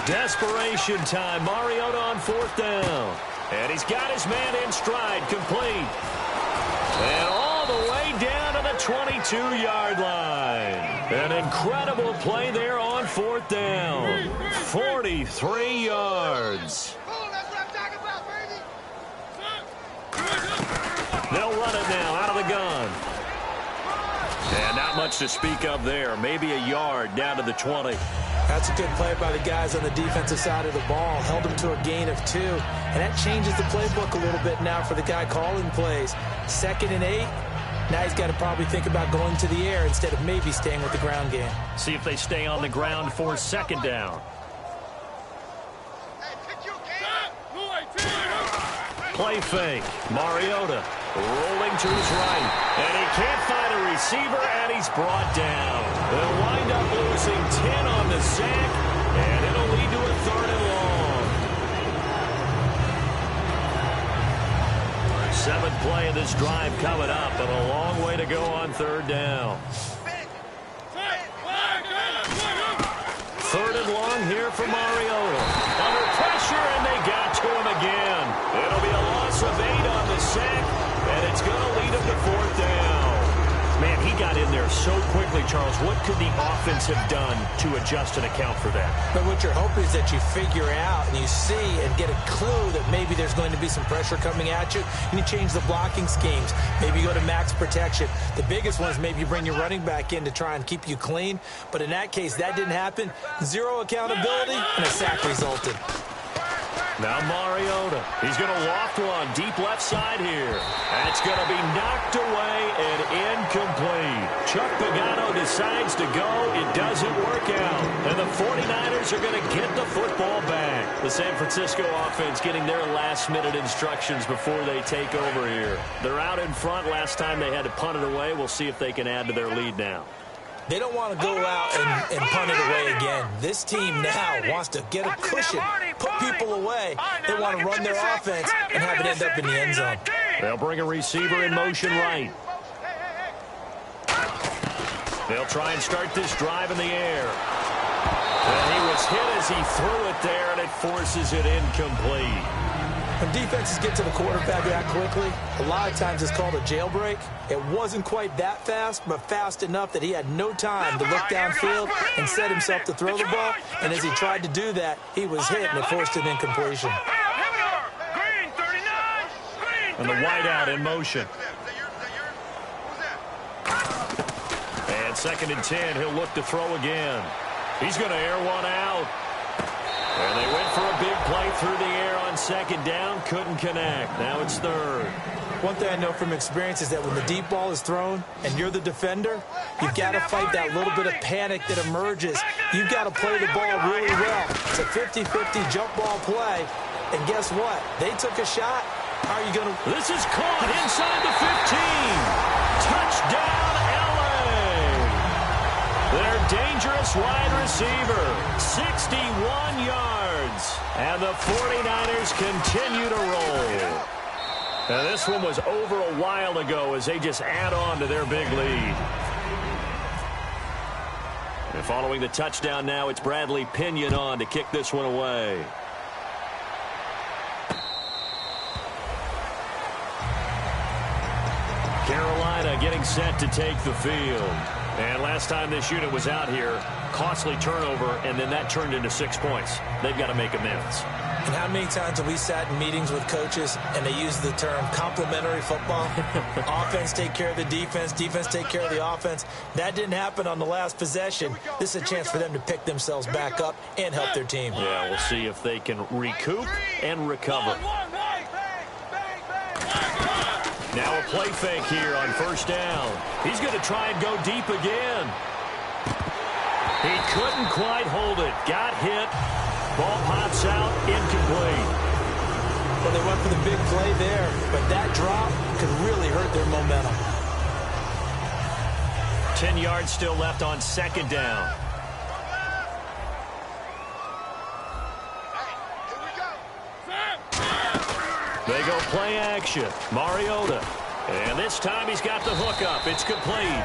Desperation time. Mariota on fourth down. And he's got his man in stride, complete. And all the way down to the 22-yard line. An incredible play there on fourth down. 43 yards. They'll run it now out of the gun. And not much to speak of there. Maybe a yard down to the 20. That's a good play by the guys on the defensive side of the ball. Held him to a gain of 2. And that changes the playbook a little bit now for the guy calling plays. 2nd and 8. Now he's got to probably think about going to the air instead of maybe staying with the ground game. See if they stay on the ground for second down. Play fake. Mariota rolling to his right. And he can't find a receiver, and he's brought down. They'll wind up losing 10 on the sack, and it'll lead to a 3rd and long. 7th play of this drive coming up, but a long way to go on 3rd down. 3rd and long here for Mariota. Under pressure, and they got to him again. It'll be a loss of 8 on the sack, and it's going to lead him to 4th down. Man, he got in there so quickly, Charles. What could the offense have done to adjust and account for that? But what you're hoping is that you figure out and you see and get a clue that maybe there's going to be some pressure coming at you, and you change the blocking schemes. Maybe you go to max protection. The biggest one is maybe you bring your running back in to try and keep you clean. But in that case, that didn't happen. 0 accountability, and a sack resulted. Now Mariota. He's going to loft one deep left side here. And it's going to be knocked away and incomplete. Chuck Pagano decides to go. It doesn't work out. And the 49ers are going to get the football back. The San Francisco offense getting their last-minute instructions before they take over here. They're out in front. Last time they had to punt it away. We'll see if they can add to their lead now. They don't want to go out and punt it away again. This team now wants to get a cushion, put people away. They want to run their offense and have it end up in the end zone. They'll bring a receiver in motion right. They'll try and start this drive in the air. And he was hit as he threw it there, and it forces it incomplete. When defenses get to the quarterback that quickly, a lot of times it's called a jailbreak. It wasn't quite that fast, but fast enough that he had no time to look downfield and set himself to throw the ball. And as he tried to do that, he was hit, and it forced an incompletion. And the wideout in motion. And 2nd and 10, he'll look to throw again. He's going to air one out. And they went for a big play through the air on 2nd down. Couldn't connect. Now it's 3rd. One thing I know from experience is that when the deep ball is thrown and you're the defender, you've got to fight that little bit of panic that emerges. You've got to play the ball really well. It's a 50-50 jump ball play. And guess what? They took a shot. How are you going to... This is caught inside the 15. Touchdown, Their dangerous wide receiver, 61 yards. yards. And the 49ers continue to roll. Now, this one was over a while ago as they just add on to their big lead. And following the touchdown now, it's Bradley Pinion on to kick this one away. Carolina getting set to take the field. And last time this unit was out here, costly turnover, and then that turned into 6 points. They've got to make amends. And how many times have we sat in meetings with coaches and they use the term complementary football? Offense take care of the defense, defense take care of the offense. That didn't happen on the last possession. This is a chance for them to pick themselves back up and help their team. Yeah, we'll see if they can recoup and recover. Now a play fake here on first down. He's going to try and go deep again. He couldn't quite hold it. Got hit. Ball pops out, incomplete. Well, they went for the big play there, but that drop could really hurt their momentum. 10 yards still left on second down. They go play action. Mariota. And this time he's got the hook up. It's complete.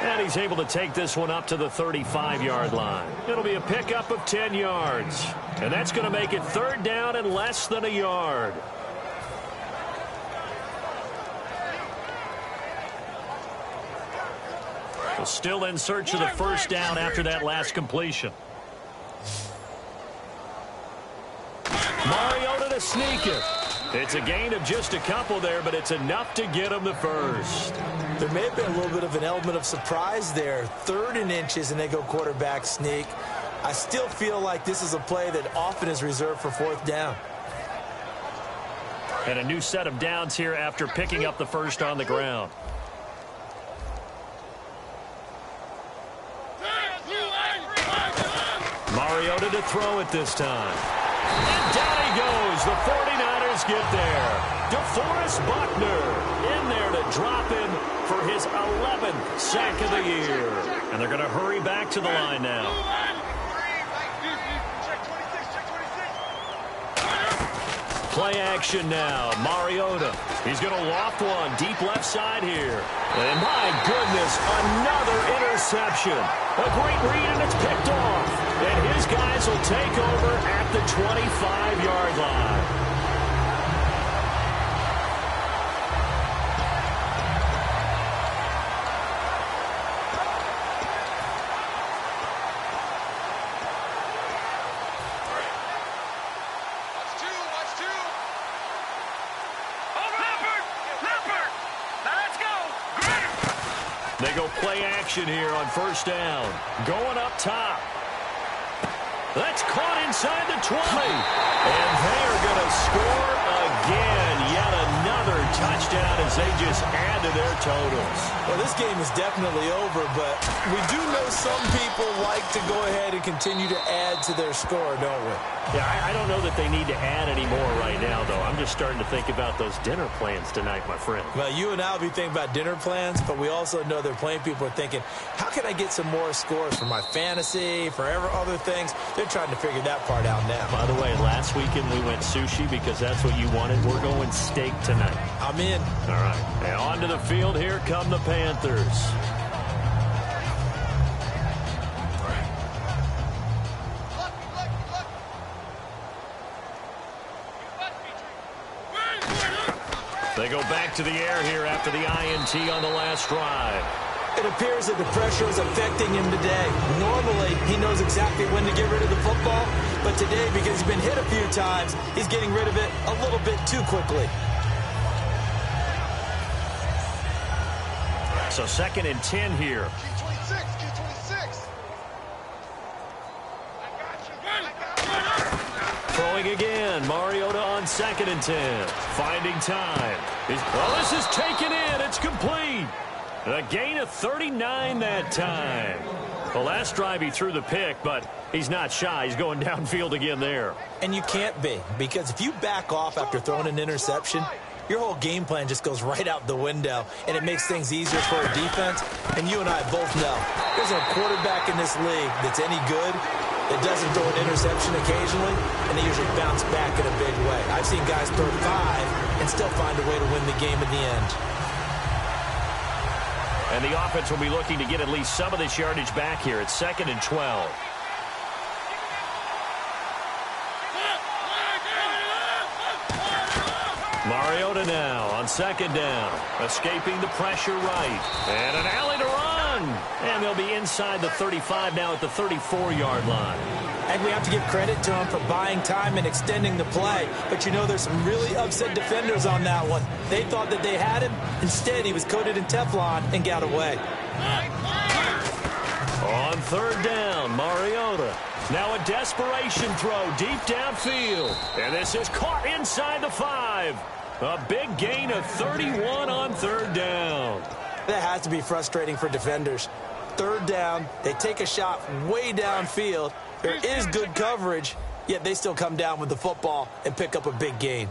And he's able to take this one up to the 35-yard line. It'll be a pickup of 10 yards. And that's going to make it third down and less than a yard. Well, still in search of the first down after that last completion. Mariota to sneak it. It's a gain of just a couple there, but it's enough to get him the first. There may have been a little bit of an element of surprise there. 3rd and inches, and they go quarterback sneak. I still feel like this is a play that often is reserved for 4th down. And a new set of downs here after picking up the first on the ground. Mariota to throw it this time. And down he goes. The 49ers get there. DeForest Buckner in there to drop him for his 11th sack of the year. And they're going to hurry back to the line now. Play action now. Mariota. He's going to loft one deep left side here. And my goodness, another interception. A great read, and it's picked off. And his guys will take over at the 25-yard line. They go play action here on first down. Going up top. That's caught inside the 20. And they are going to score again. Yet another touchdown as they just add to their totals. Well, this game is definitely over, but we do know some people like to go ahead and continue to add to their score, don't we? Yeah, I don't know that they need to add any more right now, though. I'm just starting to think about those dinner plans tonight, my friend. Well, you and I will be thinking about dinner plans, but we also know there are plenty of people are thinking, how can I get some more scores for my fantasy, for other things? They're trying to figure that part out now. By the way, last weekend we went sushi because that's what you wanted. We're going steak tonight. I'm in. All right. And onto the field, here come the Panthers. They go back to the air here after the INT on the last drive. It appears that the pressure is affecting him today. Normally, he knows exactly when to get rid of the football, but today, because he's been hit a few times, he's getting rid of it a little bit too quickly. So 2nd and 10 here. Throwing again. Mariota on 2nd and 10. Finding time. This is taken in. It's complete. A gain of 39 that time. The last drive he threw the pick, but he's not shy. He's going downfield again there. And you can't be, because if you back off after throwing an interception, your whole game plan just goes right out the window, and it makes things easier for a defense. And you and I both know there's a quarterback in this league that's any good that doesn't throw an interception occasionally, and they usually bounce back in a big way. I've seen guys throw 5 and still find a way to win the game at the end. And the offense will be looking to get at least some of this yardage back here. It's 2nd and 12. Mariota now on 2nd down. Escaping the pressure right. And an alley to run. And they'll be inside the 35 now at the 34-yard line. And we have to give credit to him for buying time and extending the play. But you know, there's some really upset defenders on that one. They thought that they had him. Instead, he was coated in Teflon and got away. On 3rd down, Mariota. Now a desperation throw deep downfield. And this is caught inside the 5. A big gain of 31 on 3rd down. That has to be frustrating for defenders. 3rd down, they take a shot way downfield. There is good coverage, yet they still come down with the football and pick up a big gain.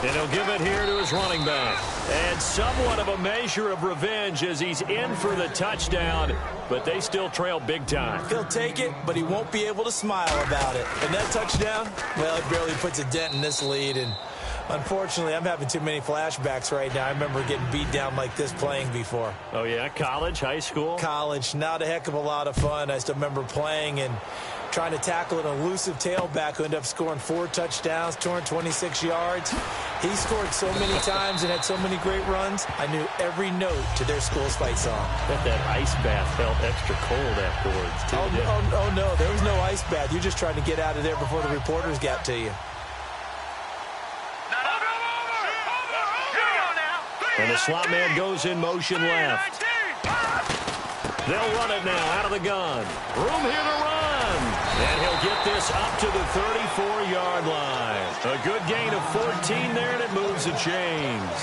And he'll give it here to his running back. And somewhat of a measure of revenge as he's in for the touchdown, but they still trail big time. He'll take it, but he won't be able to smile about it. And that touchdown, well, it barely puts a dent in this lead. And unfortunately, I'm having too many flashbacks right now. I remember getting beat down like this playing before. Oh, yeah? College, high school? College. Not a heck of a lot of fun. I still remember playing and trying to tackle an elusive tailback who ended up scoring 4 touchdowns, 226 yards. He scored so many times and had so many great runs, I knew every note to their school's fight song. Bet that ice bath felt extra cold afterwards, too. Oh, no, there was no ice bath. You're just trying to get out of there before the reporters got to you. And the slot man goes in motion left. They'll run it now out of the gun. Room here to run. And he'll get this up to the 34-yard line. A good gain of 14 there, and it moves the chains.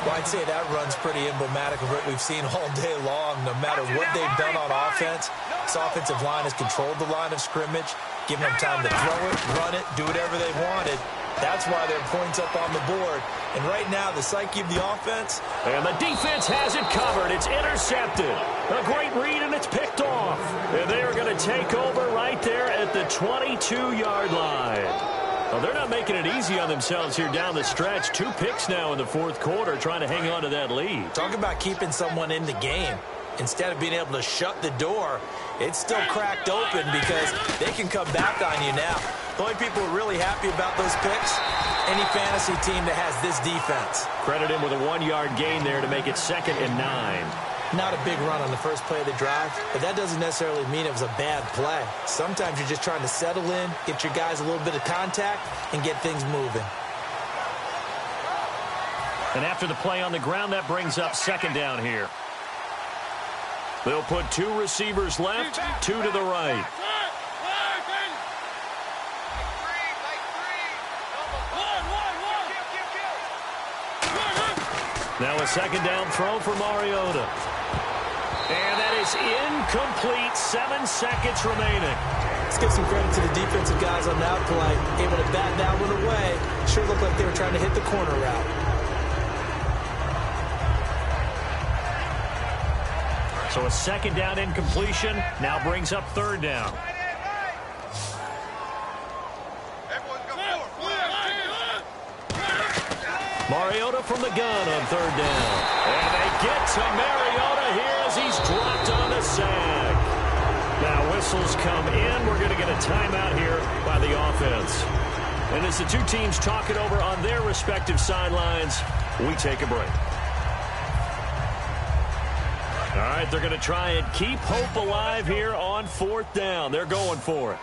Well, I'd say that run's pretty emblematic of what we've seen all day long. No matter what they've done on offense, this offensive line has controlled the line of scrimmage, given them time to throw it, run it, do whatever they wanted. That's why there are points up on the board. And right now, the psyche of the offense. And the defense has it covered. It's intercepted. A great read, and it's picked off. And they are going to take over right there at the 22-yard line. Well, they're not making it easy on themselves here down the stretch. 2 picks now in the 4th quarter, trying to hang on to that lead. Talk about keeping someone in the game. Instead of being able to shut the door, it's still cracked open because they can come back on you now. The only people who are really happy about those picks, any fantasy team that has this defense. Credit him with a 1-yard gain there to make it 2nd and 9. Not a big run on the first play of the drive, but that doesn't necessarily mean it was a bad play. Sometimes you're just trying to settle in, get your guys a little bit of contact, and get things moving. And after the play on the ground, that brings up 2nd down here. They'll put 2 receivers left, 2 to the right. Now a 2nd down throw for Mariota. And that is incomplete. 7 seconds remaining. Let's give some credit to the defensive guys on that play. Able to bat that one away. Sure looked like they were trying to hit the corner route. So a 2nd down incompletion now brings up 3rd down. Mariota from the gun on 3rd down. And they get to Mariota here as he's dropped on the sack. Now whistles come in. We're going to get a timeout here by the offense. And as the 2 teams talk it over on their respective sidelines, we take a break. All right, they're going to try and keep hope alive here on 4th down. They're going for it.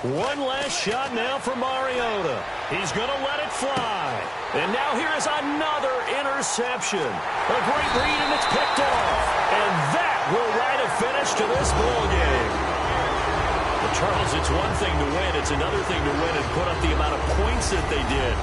One last shot now for Mariota. He's going to let it fly. And now here is another interception. A great read, and it's picked off. And that will write a finish to this ball game. Well, Charles, it's one thing to win. It's another thing to win and put up the amount of points that they did.